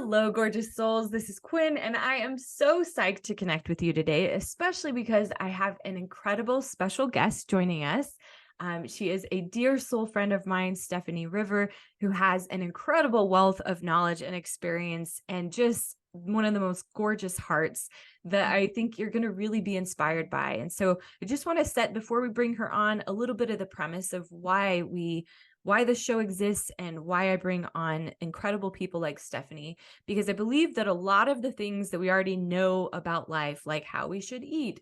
Hello, gorgeous souls. This is Quinn, and I am so psyched to connect with you today, especially because I have an incredible special guest joining us. She is a dear soul friend of mine, Stephanie River, who has an incredible wealth of knowledge and experience and just one of the most gorgeous hearts that I think you're going to really be inspired by. And so I just want to set, before we bring her on, a little bit of the premise of why the show exists and why I bring on incredible people like Stephanie, because I believe that a lot of the things that we already know about life, like how we should eat,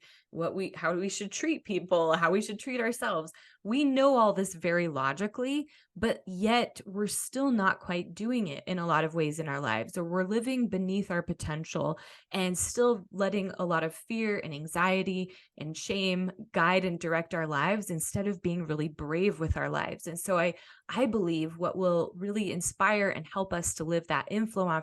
how we should treat people, how we should treat ourselves, we know all this very logically, but yet we're still not quite doing it in a lot of ways in our lives, or we're living beneath our potential and still letting a lot of fear and anxiety and shame guide and direct our lives instead of being really brave with our lives. And so I believe what will really inspire and help us to live that inflow on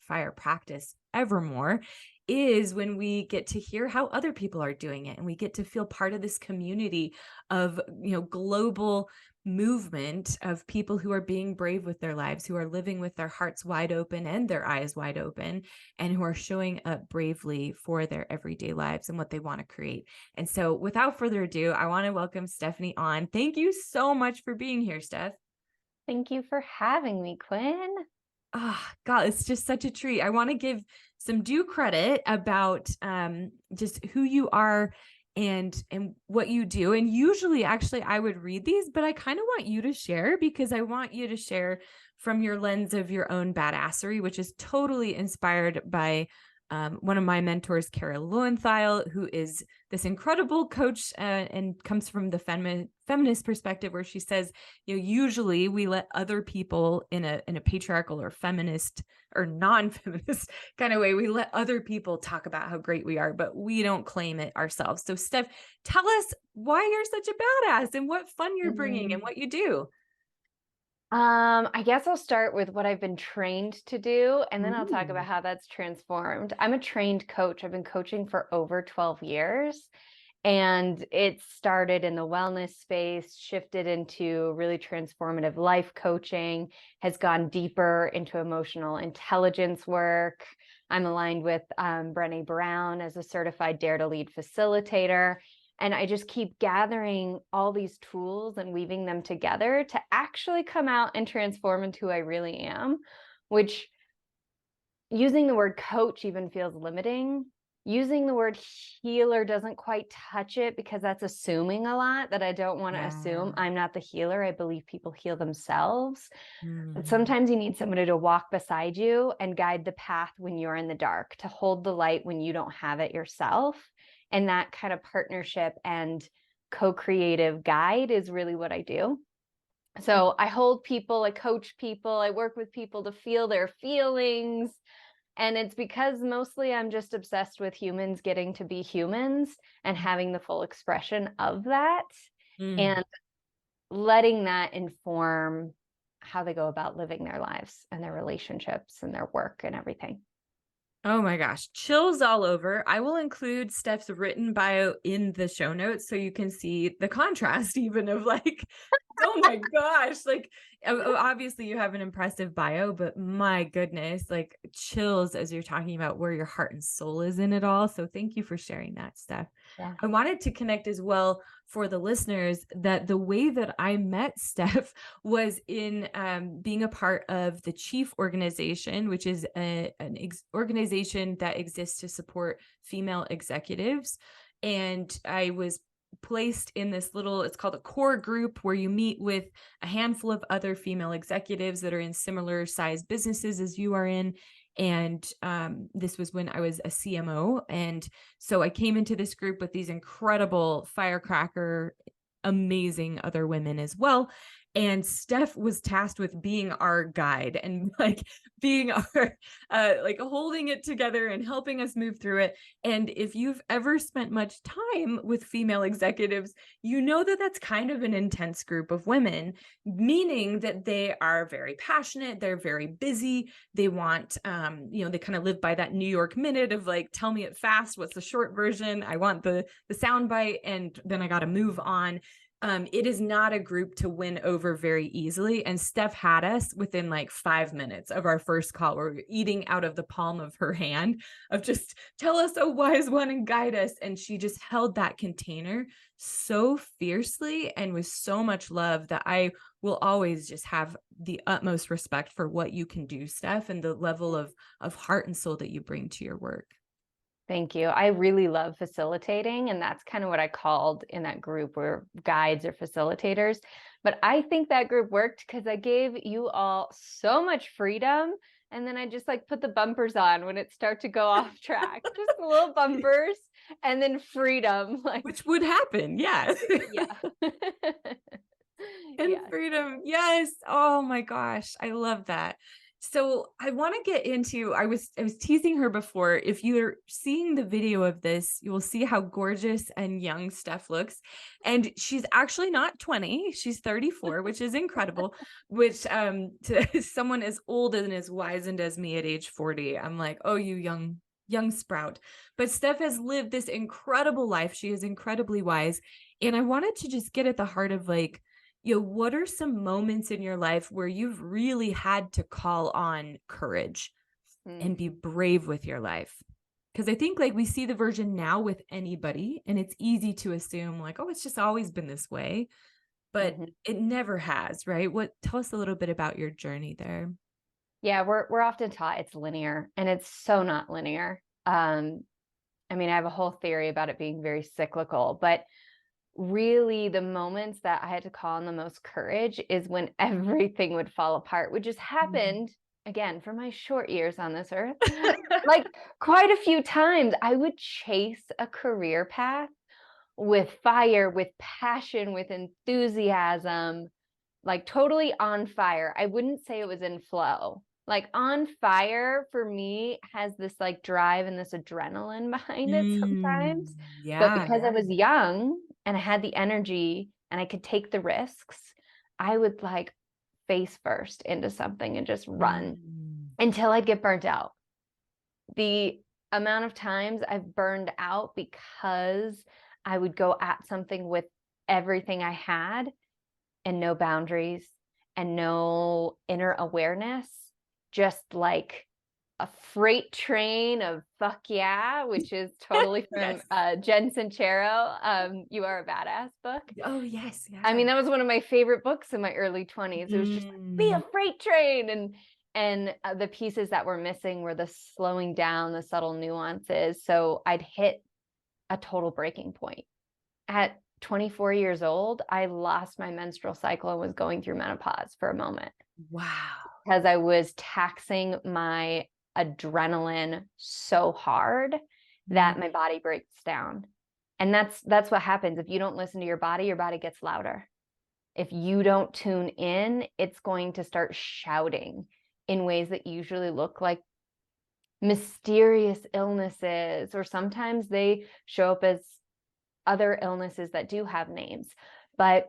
fire practice evermore is when we get to hear how other people are doing it, and we get to feel part of this community of, global movement of people who are being brave with their lives, who are living with their hearts wide open and their eyes wide open, and who are showing up bravely for their everyday lives and what they want to create. And so without further ado, I want to welcome Stephanie on. Thank you so much for being here, Steph. Thank you for having me, Quinn. God, it's just such a treat. I want to give some due credit about just who you are and what you do. And usually, actually, I would read these, but I kind of want you to share, because I want you to share from your lens of your own badassery, which is totally inspired by one of my mentors, Kara Lowenthal, who is this incredible coach and comes from the feminist perspective, where she says, usually we let other people in a patriarchal or feminist or non-feminist kind of way, we let other people talk about how great we are, but we don't claim it ourselves. So Steph, tell us why you're such a badass and what fun you're bringing and what you do. I guess I'll start with what I've been trained to do, and then I'll talk about Ooh. how that's transformed. I'm a trained coach. I've been coaching for over 12 years, and it started in the wellness space, shifted into really transformative life coaching, has gone deeper into emotional intelligence work. I'm aligned with Brené Brown as a certified Dare to Lead facilitator. And I just keep gathering all these tools and weaving them together to actually come out and transform into who I really am, which, using the word coach even feels limiting. Using the word healer doesn't quite touch it, because that's assuming a lot that I don't want to assume. Yeah. I'm not the healer. I believe people heal themselves. But Mhm. sometimes you need somebody to walk beside you and guide the path when you're in the dark, to hold the light when you don't have it yourself. And that kind of partnership and co-creative guide is really what I do. So I hold people, I coach people, I work with people to feel their feelings. And it's because mostly I'm just obsessed with humans getting to be humans and having the full expression of that, Mm. and letting that inform how they go about living their lives and their relationships and their work and everything. Oh my gosh, chills all over. I will include Steph's written bio in the show notes so you can see the contrast even of like, oh my gosh, like obviously you have an impressive bio, but my goodness, like chills as you're talking about where your heart and soul is in it all. So thank you for sharing that, Steph. Yeah. I wanted to connect as well for the listeners that the way that I met Steph was in being a part of the Chief organization, which is an organization that exists to support female executives. And I was placed in this little, it's called a core group, where you meet with a handful of other female executives that are in similar size businesses as you are in. And this was when I was a CMO. And so I came into this group with these incredible firecracker, amazing other women as well. And Steph was tasked with being our guide and like being our, like holding it together and helping us move through it. And if you've ever spent much time with female executives, you know that that's kind of an intense group of women, meaning that they are very passionate, they're very busy, they want, they kind of live by that New York minute of like, tell me it fast, what's the short version? I want the sound bite, and then I got to move on. It is not a group to win over very easily. And Steph had us within like 5 minutes of our first call. We're eating out of the palm of her hand of just tell us, a wise one, and guide us. And she just held that container so fiercely and with so much love that I will always just have the utmost respect for what you can do, Steph, and the level of heart and soul that you bring to your work. Thank you. I really love facilitating, and that's kind of what I called in that group, where guides or facilitators. But I think that group worked because I gave you all so much freedom, and then I just like put the bumpers on when it started to go off track, just the little bumpers, and then freedom, like Which would happen, yes. yeah. And Yes. freedom. Yes. Oh my gosh. I love that. So I want to get into I was teasing her before. If you're seeing the video of this, you will see how gorgeous and young Steph looks. And she's actually not 20, she's 34, which is incredible. Which to someone as old and as wizened as me at age 40, I'm like, oh, you young sprout. But Steph has lived this incredible life. She is incredibly wise. And I wanted to just get at the heart of like, what are some moments in your life where you've really had to call on courage Mm, and be brave with your life? Because I think like we see the version now with anybody, and it's easy to assume like, oh, it's just always been this way, but mhm. it never has, right? Tell us a little bit about your journey there. Yeah, we're often taught it's linear, and it's so not linear. I mean, I have a whole theory about it being very cyclical, but really the moments that I had to call on the most courage is when everything would fall apart, which just Mm. happened again for my short years on this earth. Like quite a few times, I would chase a career path with fire, with passion, with enthusiasm, like totally on fire. I wouldn't say it was in flow. Like on fire for me has this like drive and this adrenaline behind it Mm, sometimes. But yeah. because I was young and I had the energy and I could take the risks, I would like face first into something and just run Mm, until I'd get burnt out. The amount of times I've burned out because I would go at something with everything I had and no boundaries and no inner awareness, just like a freight train of fuck yeah, which is totally from yes. Jen Sincero, You Are a Badass book. Oh, yes. I Yeah. mean, that was one of my favorite books in my early 20s. It was just like, be Mm, a freight train. And the pieces that were missing were the slowing down, the subtle nuances. So I'd hit a total breaking point. At 24 years old, I lost my menstrual cycle and was going through menopause for a moment wow. because I was taxing my adrenaline so hard Mm, that my body breaks down. And that's what happens. If you don't listen to your body gets louder. If you don't tune in, it's going to start shouting in ways that usually look like mysterious illnesses, or sometimes they show up as other illnesses that do have names. But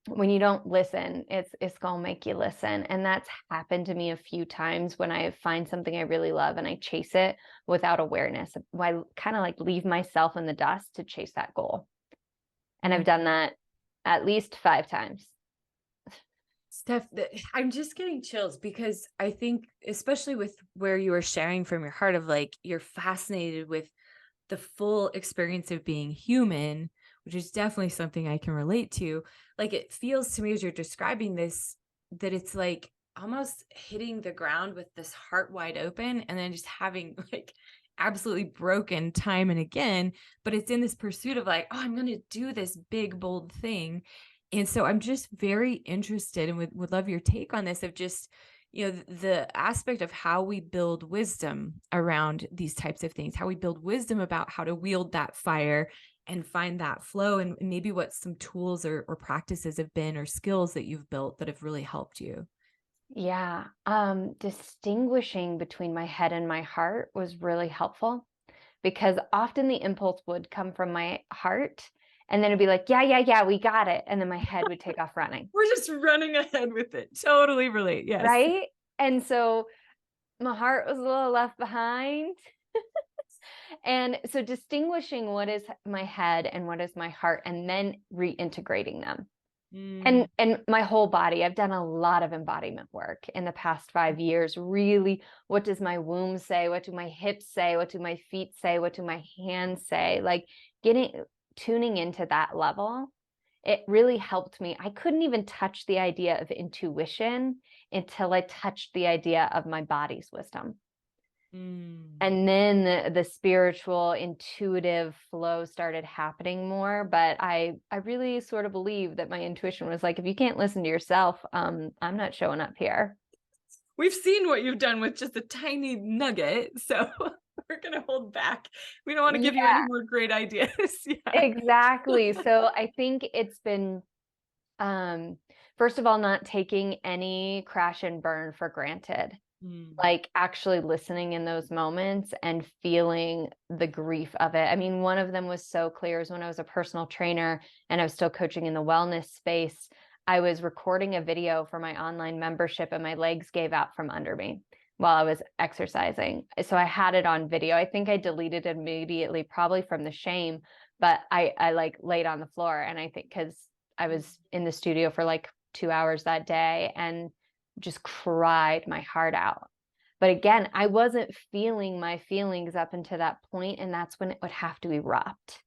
when you don't listen, it's gonna make you listen. And that's happened to me a few times when I find something I really love and I chase it without awareness. I kind of like leave myself in the dust to chase that goal. And I've mm. done that at least 5 times. Steph, I'm just getting chills because I think, especially with where you were sharing from your heart of like, you're fascinated with the full experience of being human, which is definitely something I can relate to. Like, it feels to me as you're describing this that it's like almost hitting the ground with this heart wide open and then just having like absolutely broken time and again. But it's in this pursuit of like, oh, I'm going to do this big, bold thing. And so I'm just very interested and would love your take on this of just, the aspect of how we build wisdom around these types of things, how we build wisdom about how to wield that fire and find that flow, and maybe what some tools or practices have been or skills that you've built that have really helped you. Yeah. Distinguishing between my head and my heart was really helpful because often the impulse would come from my heart and then it'd be like, yeah, yeah, yeah, we got it. And then my head would take off running. We're just running ahead with it. Totally relate. Yes. Right. And so my heart was a little left behind. And so distinguishing what is my head and what is my heart, and then reintegrating them. Mm, And my whole body. I've done a lot of embodiment work in the past 5 years. Really, what does my womb say? What do my hips say? What do my feet say? What do my hands say? Like tuning into that level, it really helped me. I couldn't even touch the idea of intuition until I touched the idea of my body's wisdom. mm. And then the spiritual intuitive flow started happening more. But I really sort of believe that my intuition was like, if you can't listen to yourself, I'm not showing up here. We've seen what you've done with just a tiny nugget, so we're gonna hold back. We don't want to give you any Yeah, more great ideas. Yeah. exactly. So I think it's been, um, first of all, not taking any crash and burn for granted. Mm, Like actually listening in those moments and feeling the grief of it. I mean, one of them was so clear is when I was a personal trainer and I was still coaching in the wellness space. I was recording a video for my online membership and my legs gave out from under me while I was exercising. So I had it on video. I think I deleted it immediately, probably from the shame, but I like laid on the floor, and I think because I was in the studio for like 2 hours that day and just cried my heart out. But again, I wasn't feeling my feelings up until that point, and that's when it would have to erupt.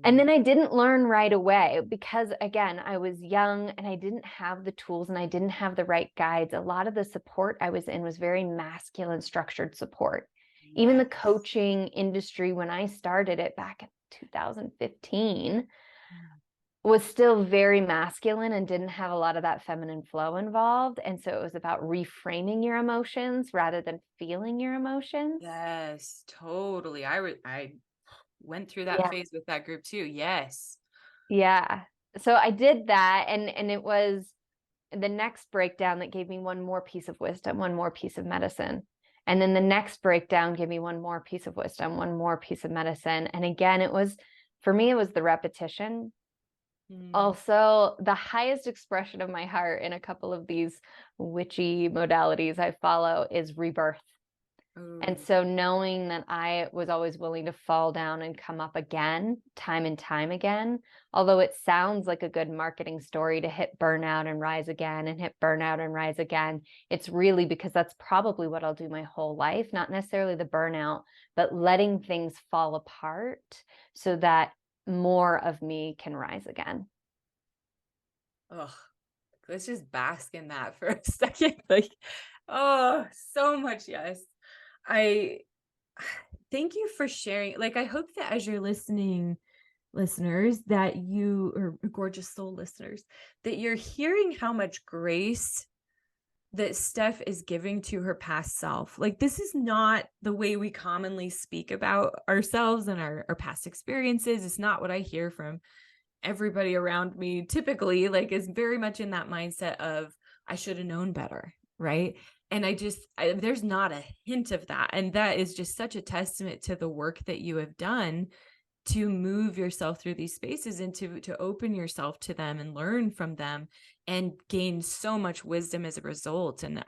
And mm. then I didn't learn right away because, again, I was young and I didn't have the tools and I didn't have the right guides. A lot of the support I was in was very masculine structured support. Even the Yes. coaching industry, when I started it back in 2015, Mm. was still very masculine and didn't have a lot of that feminine flow involved. And so it was about reframing your emotions rather than feeling your emotions. Yes, totally. I went through that Yeah. phase with that group too. Yes. Yeah. So I did that, and it was the next breakdown that gave me one more piece of wisdom, one more piece of medicine. And then the next breakdown gave me one more piece of wisdom, one more piece of medicine. And again, it was, for me, it was the repetition. Mm. Also, the highest expression of my heart in a couple of these witchy modalities I follow is rebirth. And Ooh. so knowing that I was always willing to fall down and come up again, time and time again, although it sounds like a good marketing story to hit burnout and rise again and hit burnout and rise again, it's really because that's probably what I'll do my whole life, not necessarily the burnout, but letting things fall apart so that more of me can rise again. Ugh. Let's just bask in that for a second. Like, oh, so much yes. I thank you for sharing. Like, I hope that as you're listening, listeners, that you or gorgeous soul listeners, that you're hearing how much grace that Steph is giving to her past self. Like, this is not the way we commonly speak about ourselves and our past experiences. It's not what I hear from everybody around me typically, like, is very much in that mindset of I should have known better, right? And there's not a hint of that, and that is just such a testament to the work that you have done to move yourself through these spaces and to open yourself to them and learn from them and gain so much wisdom as a result. And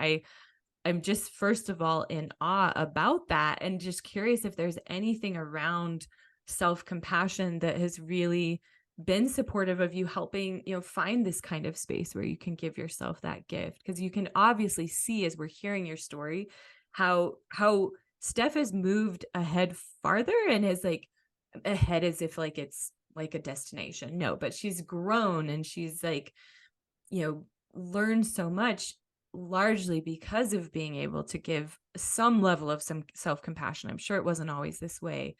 I'm just first of all in awe about that, and just curious if there's anything around self-compassion that has really been supportive of you helping, find this kind of space where you can give yourself that gift, because you can obviously see as we're hearing your story how Steph has moved ahead farther and is like ahead as if like it's like a destination. No, but she's grown and she's like, learned so much largely because of being able to give some level of some self-compassion. I'm sure it wasn't always this way,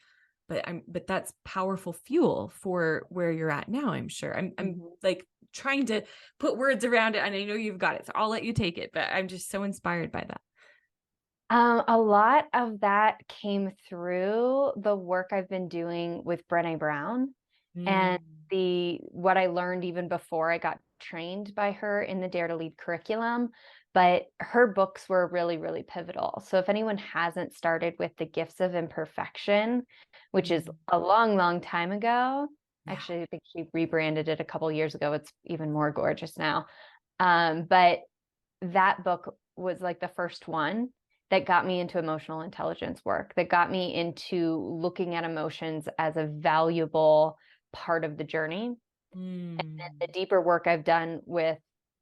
but that's powerful fuel for where you're at now. I'm sure. I'm Mhm. like trying to put words around it, and I know you've got it, so I'll let you take it, but I'm just so inspired by that. A lot of that came through the work I've been doing with Brené Brown, and Mm, the what I learned even before I got trained by her in the Dare to Lead curriculum. But her books were really, really pivotal. So if anyone hasn't started with The Gifts of Imperfection, which is mm, a long, long time ago, yeah. actually, I think she rebranded it a couple years ago. It's even more gorgeous now. But that book was like the first one. that got me into emotional intelligence work, that got me into looking at emotions as a valuable part of the journey. And then the Mm. deeper work I've done with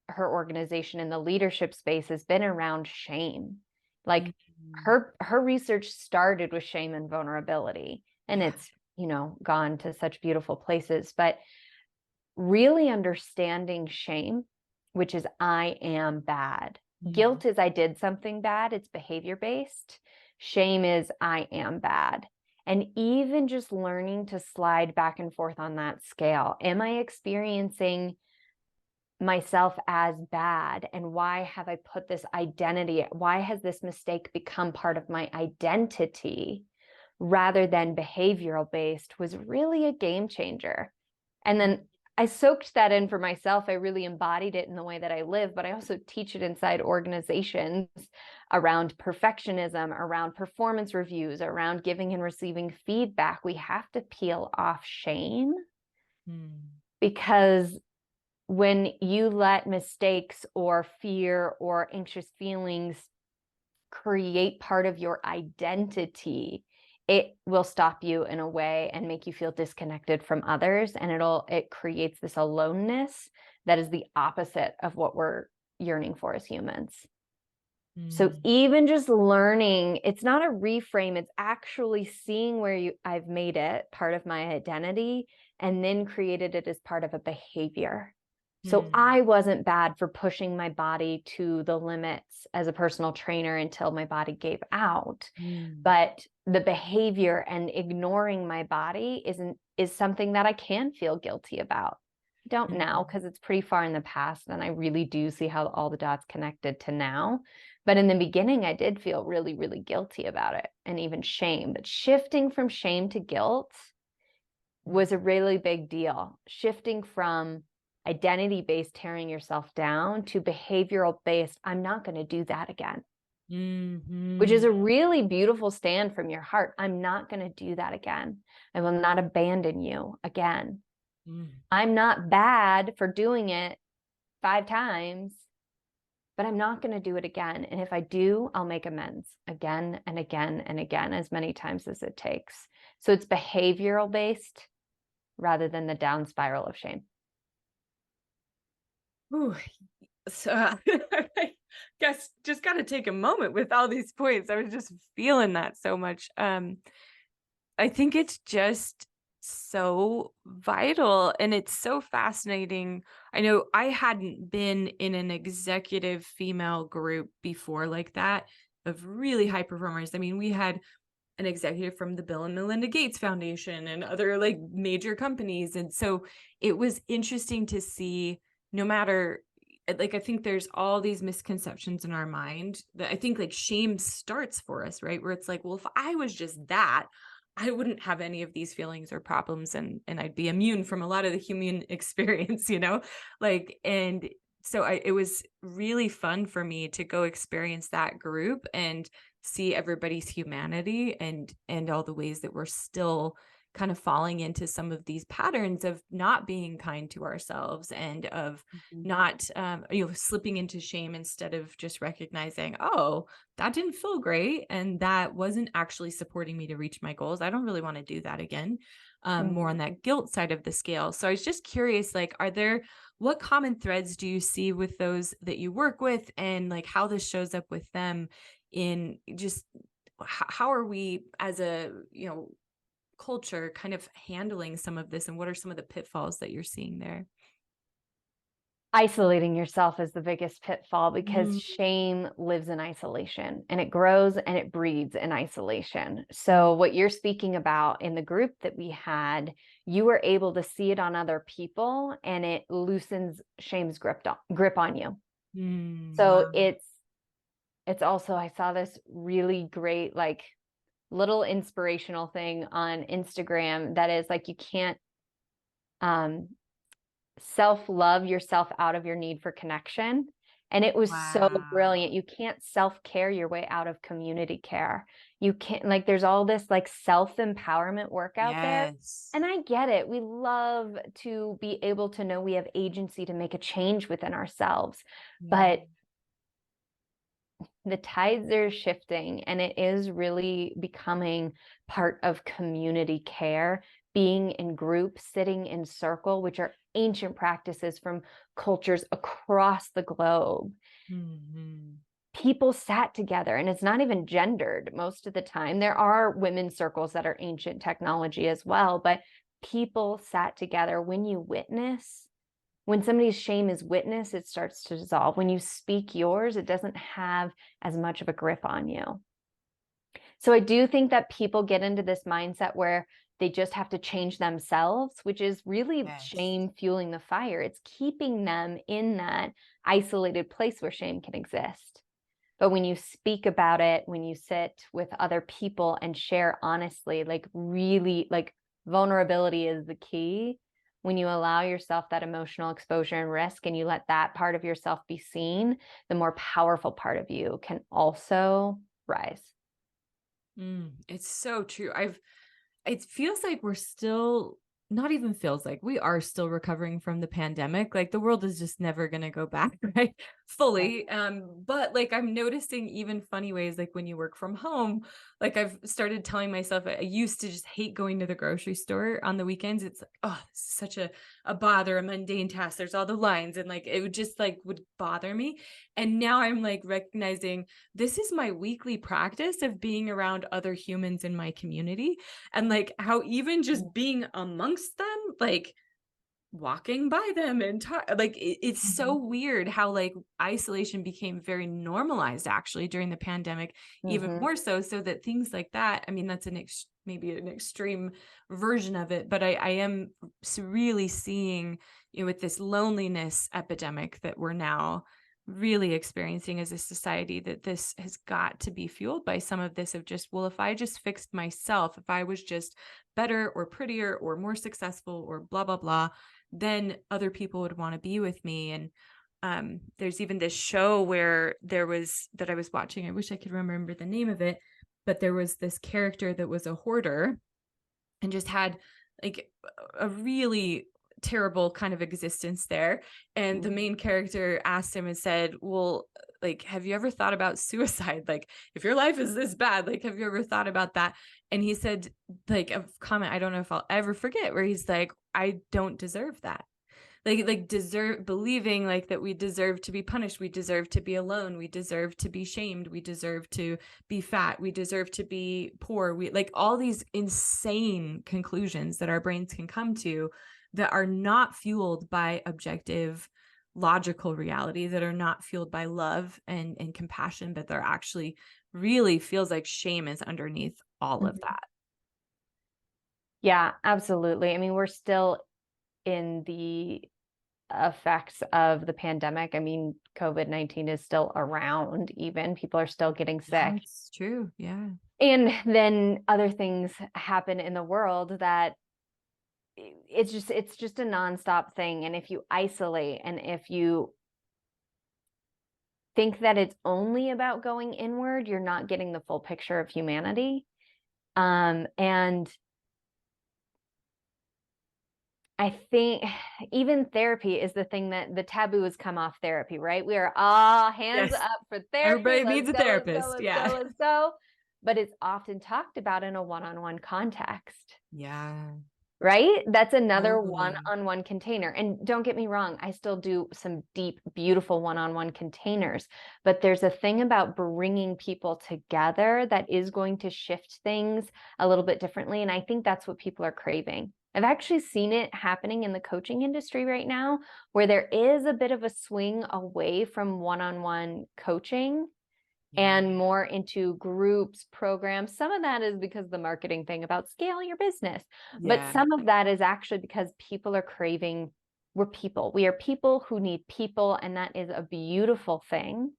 her organization in the leadership space has been around shame. Like Mm. her research started with shame and vulnerability, and Yeah. it's, gone to such beautiful places. But really understanding shame, which is I am bad. Mm. Guilt is I did something bad, it's behavior based. Shame is I am bad. And even just learning to slide back and forth on that scale. Am I experiencing myself as bad? And why have I put this identity? Why has this mistake become part of my identity rather than behavioral based was really a game changer. And then I soaked that in for myself. I really embodied it in the way that I live, but I also teach it inside organizations around perfectionism, around performance reviews, around giving and receiving feedback. We have to peel off shame, Mm. because when you let mistakes or fear or anxious feelings create part of your identity, it will stop you in a way and make you feel disconnected from others. And it creates this aloneness that is the opposite of what we're yearning for as humans. So Mm. even just learning, it's not a reframe, it's actually seeing where I've made it part of my identity and then created it as part of a behavior. So Mm. I wasn't bad for pushing my body to the limits as a personal trainer until my body gave out. Mm. But the behavior and ignoring my body is something that I can feel guilty about. I don't now, Mm. because it's pretty far in the past, and I really do see how all the dots connected to now. But in the beginning, I did feel really, really guilty about it, and even shame. But shifting from shame to guilt Mm. was a really big deal. Shifting from identity-based tearing yourself down to behavioral-based, I'm not going to do that again, which is Mhm. a really beautiful stand from your heart. I'm not going to do that again. I will not abandon you again. Mm. I'm not bad for doing it 5 times, but I'm not going to do it again. And if I do, I'll make amends again and again and again, as many times as it takes. So it's behavioral based rather than the down spiral of shame. Ooh, so, I guess just gotta take a moment with all these points. I was just feeling that so much. I think it's just so vital and it's so fascinating. I know I hadn't been in an executive female group before like that of really high performers. I mean, we had an executive from the Bill and Melinda Gates Foundation and other like major companies. And so it was interesting to see no matter like I think there's all these misconceptions in our mind that I think like shame starts for us, right? Where it's like, well, if I was just that, I wouldn't have any of these feelings or problems and I'd be immune from a lot of the human experience, you know? Like and so it was really fun for me to go experience that group and see everybody's humanity and all the ways that we're still kind of falling into some of these patterns of not being kind to ourselves and of Mhm. not slipping into shame instead of just recognizing, oh, that didn't feel great and that wasn't actually supporting me to reach my goals. I don't really want to do that again. More on Mhm. that guilt side of the scale. So I was just curious, like, what common threads do you see with those that you work with and like how this shows up with them in just how are we as a culture kind of handling some of this and what are some of the pitfalls that you're seeing there? Isolating yourself is the biggest pitfall, because Mm. shame lives in isolation and it grows and it breeds in isolation. So, what you're speaking about in the group that we had, you were able to see it on other people and it loosens shame's grip on you. Wow. So, it's also, I saw this really great, like, little inspirational thing on Instagram that is like, you can't um self-love yourself out of your need for connection. And it was so Wow. brilliant. You can't self-care your way out of community care. You can't, like, there's all this like self-empowerment work out there. Yes. And I get it. We love to be able to know we have agency to make a change within ourselves. Yeah. But The tides are shifting, and it is really becoming part of community care, being in group, sitting in circle, which are ancient practices from cultures across the globe. Mhm. People sat together, and it's not even gendered most of the time. There are women's circles that are ancient technology as well, but people sat together. When somebody's shame is witnessed, it starts to dissolve. When you speak yours, it doesn't have as much of a grip on you. So I do think that people get into this mindset where they just have to change themselves, which is really Yes. shame fueling the fire. It's keeping them in that isolated place where shame can exist. But when you speak about it, when you sit with other people and share honestly, like really, like vulnerability is the key. When you allow yourself that emotional exposure and risk and you let that part of yourself be seen, the more powerful part of you can also rise. It's so true. It feels like we're still not even feels like we are still recovering from the pandemic. Like the world is just never going to go back, right? Yeah. Fully. But like I'm noticing even funny ways, like when you work from home, like I've started telling myself I used to just hate going to the grocery store on the weekends. It's like, oh, this is such a bother, a mundane task. There's all the lines and like it would just like would bother me. And now I'm like recognizing this is my weekly practice of being around other humans in my community and like how even just being amongst them, like walking by them and talk, like it's so Mhm. weird how like isolation became very normalized actually during the pandemic, even Mhm. more so that things like that, I mean, that's maybe an extreme version of it, but I am really seeing, with this loneliness epidemic that we're now really experiencing as a society, that this has got to be fueled by some of this of just, well, if I just fixed myself, if I was just better or prettier or more successful or blah blah blah, then other people would want to be with me. And there's even this show where there was that I was watching, I wish I could remember the name of it, but there was this character that was a hoarder and just had like a really terrible kind of existence there. And the Mhm. main character asked him and said, well, like, have you ever thought about suicide? Like, if your life is this bad, like, have you ever thought about that? And he said, like, a comment I don't know if I'll ever forget, where he's like, I don't deserve that. Like deserve believing like that we deserve to be punished, we deserve to be alone, we deserve to be shamed, we deserve to be fat, we deserve to be poor, we like all these insane conclusions that our brains can come to that are not fueled by objective logical reality, that are not fueled by love and compassion, but they're actually really feels like shame is underneath all of Mhm. that. Yeah, absolutely. I mean, we're still in the effects of the pandemic. I mean, COVID-19 is still around, even people are still getting sick. That's true. Yeah. And then other things happen in the world that it's just a nonstop thing. And if you isolate and if you think that it's only about going inward, you're not getting the full picture of humanity. And I think even therapy is the thing that the taboo has come off therapy, right? We are all hands Yes. up for therapy. Everybody Let's needs a go, let's go, therapist. let's go, Yeah. let's go. But it's often talked about in a one-on-one context, Yeah. right? That's another Totally. one-on-one container. And don't get me wrong, I still do some deep, beautiful one-on-one containers, but there's a thing about bringing people together that is going to shift things a little bit differently. And I think that's what people are craving. I've actually seen it happening in the coaching industry right now, where there is a bit of a swing away from one-on-one coaching Yeah. and more into groups, programs. Some of that is because the marketing thing about scale your business, but Yeah. some of that is actually because people are craving, we're people. We are people who need people, and that is a beautiful thing.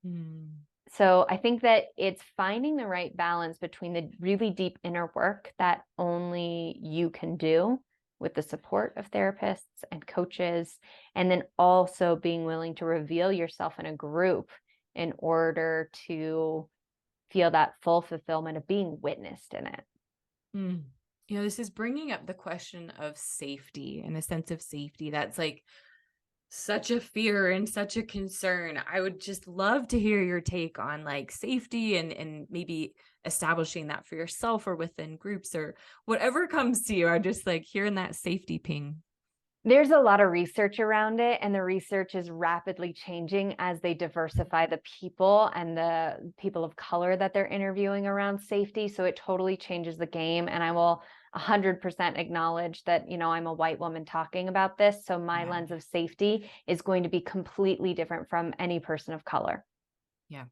Mm. So I think that it's finding the right balance between the really deep inner work that only you can do with the support of therapists and coaches, and then also being willing to reveal yourself in a group in order to feel that full fulfillment of being witnessed in it. Mm. This is bringing up the question of safety and a sense of safety that's like Such a fear and such a concern. I would just love to hear your take on like safety and maybe establishing that for yourself or within groups or whatever comes to you. I just like hearing that safety ping. There's a lot of research around it, and the research is rapidly changing as they diversify the people and the people of color that they're interviewing around safety. So it totally changes the game. And I will 100% acknowledge that, I'm a white woman talking about this. So my Yeah. lens of safety is going to be completely different from any person of color. Yeah.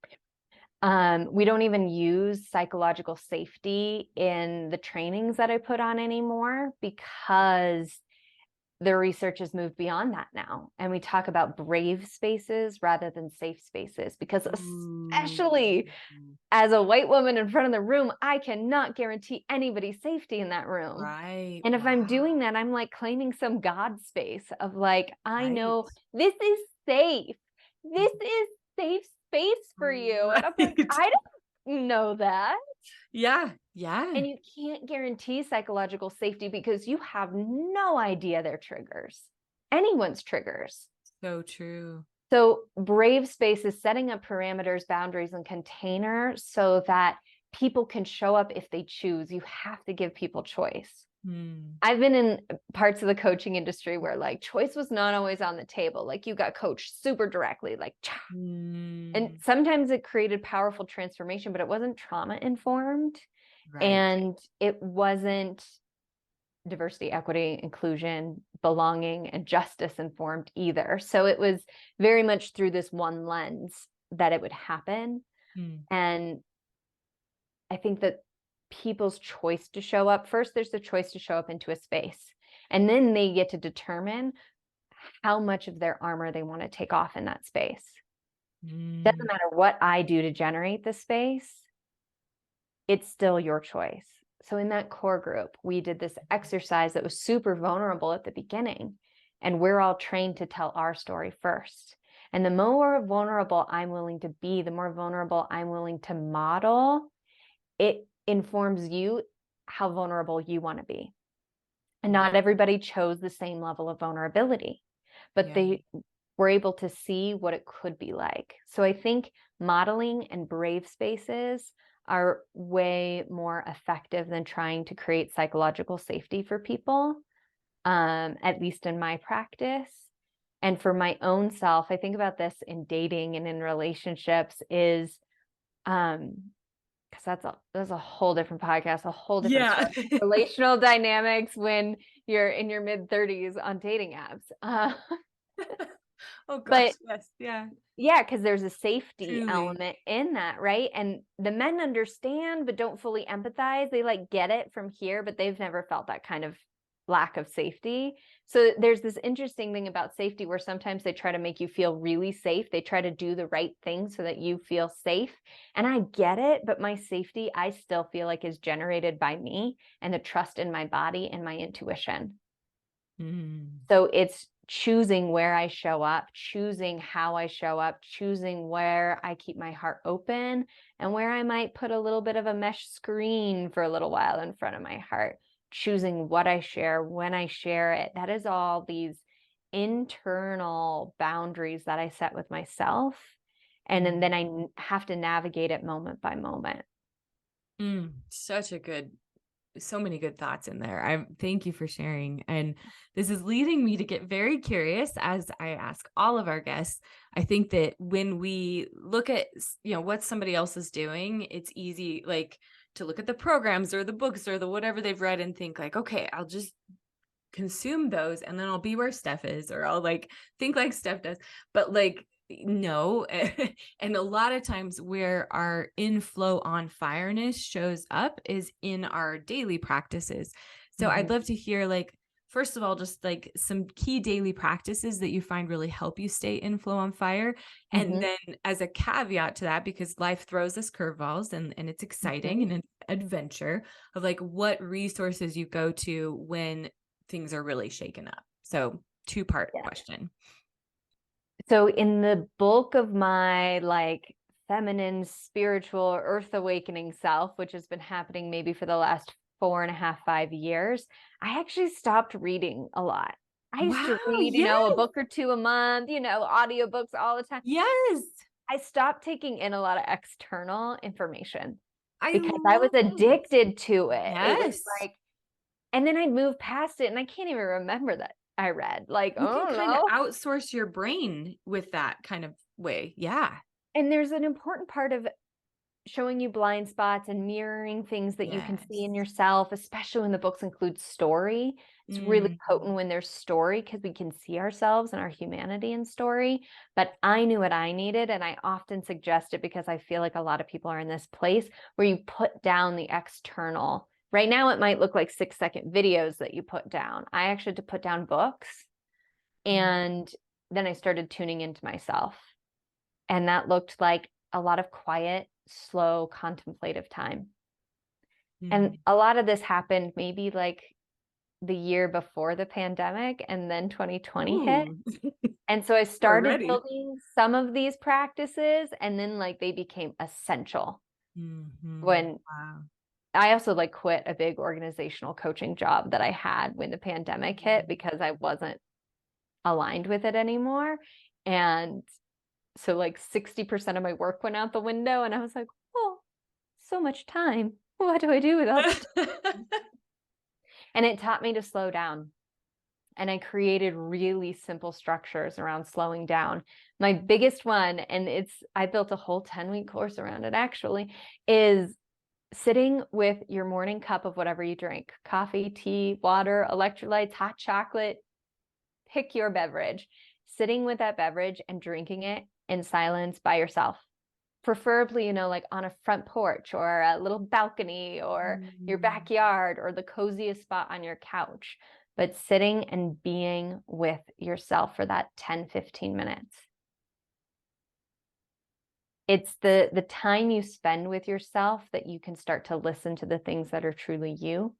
We don't even use psychological safety in the trainings that I put on anymore because the research has moved beyond that now. And we talk about brave spaces rather than safe spaces, because Ooh. especially as a white woman in front of the room, I cannot guarantee anybody's safety in that room. Right. And if I'm Wow. doing that, I'm like claiming some God space of like, I Right. know this is safe. This is safe space for you. And I'm like, Right. I don't know that. Yeah. Yeah. And you can't guarantee psychological safety because you have no idea their triggers, anyone's triggers. So true. So, brave space is setting up parameters, boundaries, and containers so that people can show up if they choose. You have to give people choice. Hmm. I've been in parts of the coaching industry where like choice was not always on the table. Like you got coached super directly, like, "Cha." And Hmm. sometimes it created powerful transformation, but it wasn't trauma informed Right. and it wasn't diversity, equity, inclusion, belonging, and justice informed either. So it was very much through this one lens that it would happen. Hmm. And I think that people's choice to show up, first, there's the choice to show up into a space. And then they get to determine how much of their armor they want to take off in that space. Hmm. Doesn't matter what I do to generate the space, it's still your choice. So in that core group, we did this exercise that was super vulnerable at the beginning. And we're all trained to tell our story first. And the more vulnerable I'm willing to be, the more vulnerable I'm willing to model, it informs you how vulnerable you want to be. And Yeah. not everybody chose the same level of vulnerability, but Yeah. they were able to see what it could be like. So I think modeling and brave spaces are way more effective than trying to create psychological safety for people, at least in my practice. And for my own self, I think about this in dating and in relationships is because that's a whole different podcast, a whole different Yeah. story. Relational dynamics when you're in your mid 30s on dating apps. Oh gosh, But yes, yeah, yeah, because there's a safety truly. element in that, right? And the men understand but don't fully empathize. They like get it from here, but they've never felt that kind of lack of safety. So there's this interesting thing about safety where sometimes they try to make you feel really safe. They try to do the right thing so that you feel safe. And I get it, but my safety, I still feel like is generated by me and the trust in my body and my intuition. Mm. So it's choosing where I show up, choosing how I show up, choosing where I keep my heart open and where I might put a little bit of a mesh screen for a little while in front of my heart, choosing what I share, when I share it. That is all these internal boundaries that I set with myself. And Mm. then I have to navigate it moment by moment. Such a good so many good thoughts in there. I thank you for sharing. And this is leading me to get very curious as I ask all of our guests. I think that when we look at, what somebody else is doing, it's easy like to look at the programs or the books or the whatever they've read and think like, okay, I'll just consume those and then I'll be where Steph is or I'll like think like Steph does. But like no. And a lot of times where our inflow on fireness shows up is in our daily practices. So I'd Mhm. love to hear like first of all just like some key daily practices that you find really help you stay in flow on fire. And Mhm. then as a caveat to that, because life throws us curveballs and it's exciting Mhm. and an adventure of like what resources you go to when things are really shaken up. So two-part Yeah. question. So in the bulk of my like feminine, spiritual, earth awakening self, which has been happening maybe for the last 4.5, 5 years, I actually stopped reading a lot. I used to Wow, read, a yes. book or two a month, audiobooks all the time. Yes. I stopped taking in a lot of external information I because I was love it. addicted to it. It was Yes. like, and then I'd move past it and I can't even remember that I read. Like, I You can don't kind of know. outsource your brain with that kind of way. Yeah. And there's an important part of showing you blind spots and mirroring things that you can see Yes. in yourself, especially when the books include story. It's really Mm. potent when there's story because we can see ourselves and our humanity in story. But I knew what I needed, and I often suggest it because I feel like a lot of people are in this place where you put down the external. Right now, it might look like 6-second videos that you put down. I actually had to put down books, Mm. and then I started tuning into myself. And that looked like a lot of quiet, slow, contemplative time. And Mm. a lot of this happened maybe like the year before the pandemic, and then 2020 hit. Ooh, And so I we're started ready. building some of these practices, and then like they became essential Mhm. when Wow. I also like quit a big organizational coaching job that I had when the pandemic hit Mm. because I wasn't aligned with it anymore. And so like 60% of my work went out the window, and I was like, oh, so much time. What do I do with all this time? And it taught me to slow down. And I created really simple structures around slowing down. My biggest one, and I built a whole 10-week course around it actually, is sitting with your morning cup of whatever you drink, coffee, tea, water, electrolytes, hot chocolate, pick your beverage, sitting with that beverage and drinking it in silence by yourself. Preferably, like on a front porch or a little balcony or your Mm. backyard or the coziest spot on your couch, but sitting and being with yourself for that 10-15 minutes. It's the time you spend with yourself that you can start to listen to the things that are truly you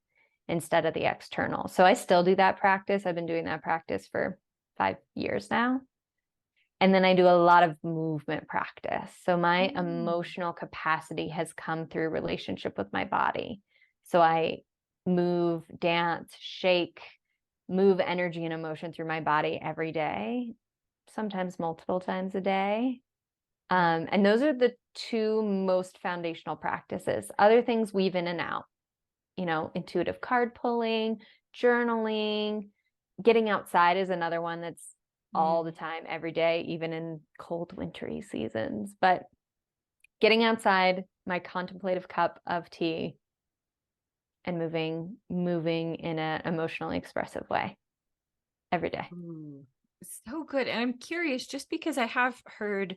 instead of the external. So I still do that practice. I've been doing that practice for 5 years now. And then I do a lot of movement practice. So my Mm. emotional capacity has come through relationship with my body. So I move, dance, shake, move energy and emotion through my body every day, sometimes multiple times a day. And those are the two most foundational practices. Other things weave in and out, intuitive card pulling, journaling, getting outside is another one that's all the Mm. time, every day, even in cold, wintry seasons. But getting outside, my contemplative cup of tea, and moving in an emotionally expressive way every day. Ooh, so good. And I'm curious, just because I have heard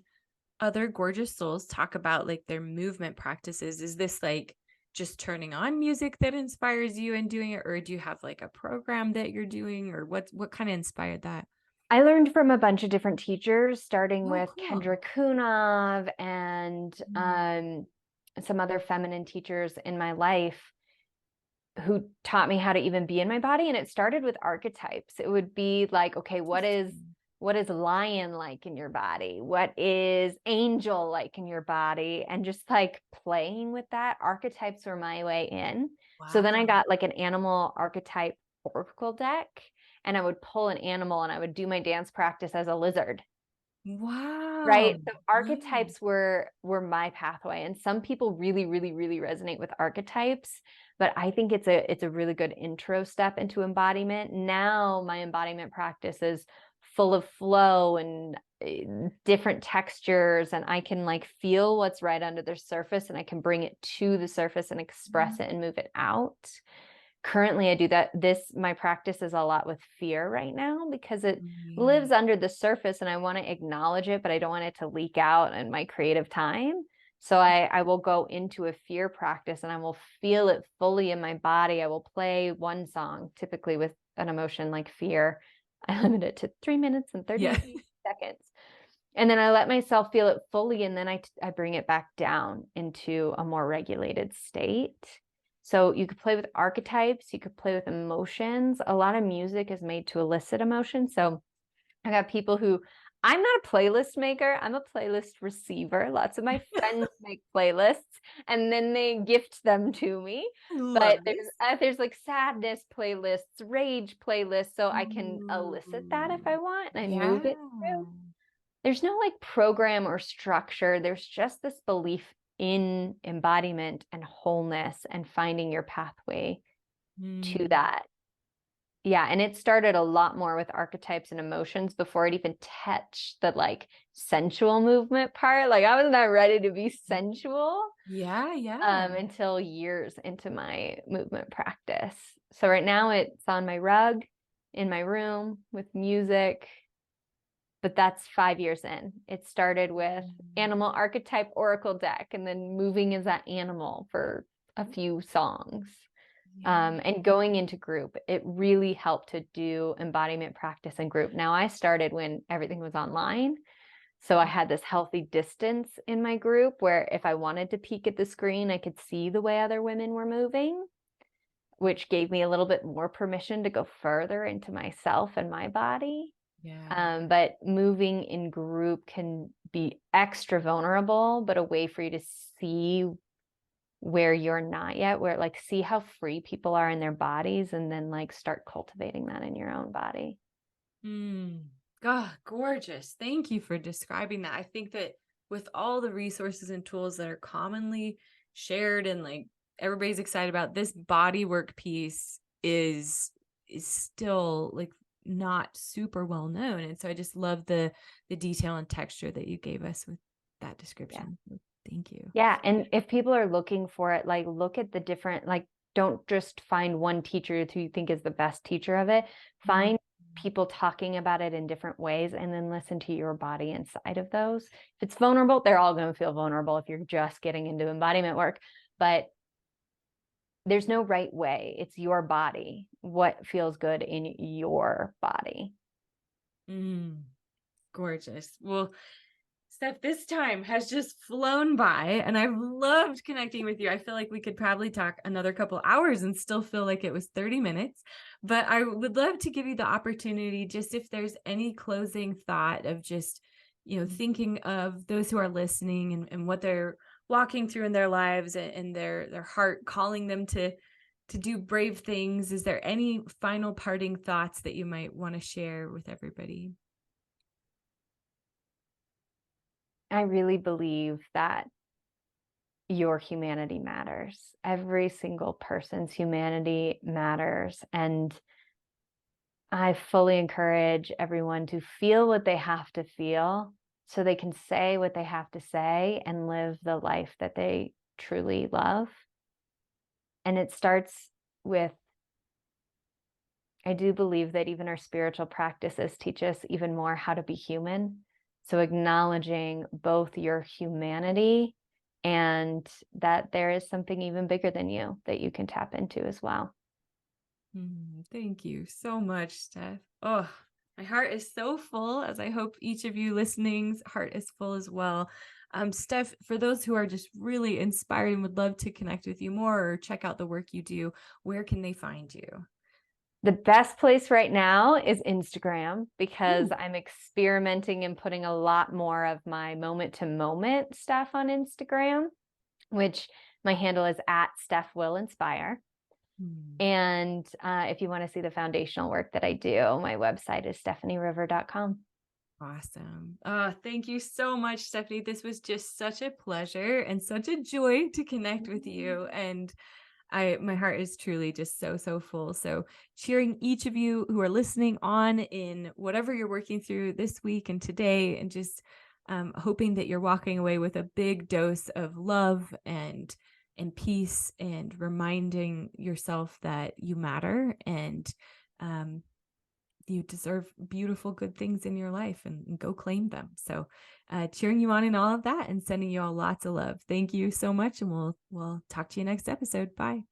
other gorgeous souls talk about like their movement practices, is this like just turning on music that inspires you and doing it, or do you have like a program that you're doing, or what kind of inspired that? I learned from a bunch of different teachers, starting Oh, with cool. Kendra Kunov and Mm. some other feminine teachers in my life who taught me how to even be in my body. And it started with archetypes. It would be like, okay, Interesting. what is lion like in your body? What is angel like in your body? And just like playing with that. Archetypes were my way in. So then I Wow. got like an animal archetype oracle deck, and I would pull an animal and I would do my dance practice as a lizard. Wow. Right. So Wow. archetypes were my pathway. And some people really, really, really resonate with archetypes. But I think it's a really good intro step into embodiment. Now my embodiment practice is full of flow and different textures, and I can like feel what's right under the surface, and I can bring it to the surface and express it and move it out. Currently I do that. My practice is a lot with fear right now because it Yeah. lives under the surface and I want to acknowledge it, but I don't want it to leak out in my creative time. So I will go into a fear practice and I will feel it fully in my body. I will play one song, typically with an emotion like fear. I limit it to 3 minutes and Yeah. 30 seconds. And then I let myself feel it fully. And then I bring it back down into a more regulated state. So you could play with archetypes, you could play with emotions. A lot of music is made to elicit emotion. So I got people who I'm not a playlist maker. I'm a playlist receiver. Lots of my friends make playlists and then they gift them to me. But Love this. there's like sadness playlists, rage playlists, so I can elicit that if Ooh, I want and I move yeah. it through. There's no like program or structure. There's just this belief in embodiment and wholeness and finding your pathway to Mm, that. Yeah, and it started a lot more with archetypes and emotions before it even touched the like sensual movement part. Like I wasn't that ready to be sensual yeah, yeah. until years into my movement practice. So right now it's on my rug in my room with music, but that's 5 years in. It started with animal archetype oracle deck and then moving as that animal for a few songs. Yeah. And going into group, it really helped to do embodiment practice in group. Now, I started when everything was online. So I had this healthy distance in my group where if I wanted to peek at the screen, I could see the way other women were moving, which gave me a little bit more permission to go further into myself and my body. Yeah. But moving in group can be extra vulnerable, but a way for you to see where you're not yet, where like see how free people are in their bodies and then like start cultivating that in your own body. Mm. God, gorgeous. Thank you for describing that. I think that with all the resources and tools that are commonly shared and like everybody's excited about, this body work piece is still like not super well known. And so I just love the detail and texture that you gave us with that Yeah. description. So thank you. Yeah. And if people are looking for it, like look at the different, like don't just find one teacher who you think is the best teacher of it. Mm. Find people talking about it in different ways and then listen to your body inside of those. If it's vulnerable, they're all going to feel vulnerable if you're just getting into embodiment work. But there's no right way. It's your body. What feels good in your body. Mm. Gorgeous. Well, Steph, this time has just flown by and I've loved connecting with you. I feel like we could probably talk another couple hours and still feel like it was 30 minutes. But I would love to give you the opportunity, just if there's any closing thought of just, thinking of those who are listening and what they're walking through in their lives and their heart calling them to do brave things. Is there any final parting thoughts that you might want to share with everybody? I really believe that your humanity matters. Every single person's humanity matters. And I fully encourage everyone to feel what they have to feel so they can say what they have to say and live the life that they truly love. And it starts with, I do believe that even our spiritual practices teach us even more how to be human. So acknowledging both your humanity and that there is something even bigger than you that you can tap into as well. Thank you so much, Steph. Oh, my heart is so full, as I hope each of you listening's heart is full as well. Steph, for those who are just really inspired and would love to connect with you more or check out the work you do, where can they find you? The best place right now is Instagram because Ooh. I'm experimenting and putting a lot more of my moment to moment stuff on Instagram, which my handle is at Steph Will Inspire. Hmm. And if you want to see the foundational work that I do, my website is stephanieriver.com. Awesome. Thank you so much, Stephanie. This was just such a pleasure and such a joy to connect with you. And my heart is truly just so full. So cheering each of you who are listening on in whatever you're working through this week and today, and just hoping that you're walking away with a big dose of love and peace, and reminding yourself that you matter and um, you deserve beautiful, good things in your life, and go claim them. So cheering you on in all of that and sending you all lots of love. Thank you so much. And we'll talk to you next episode. Bye.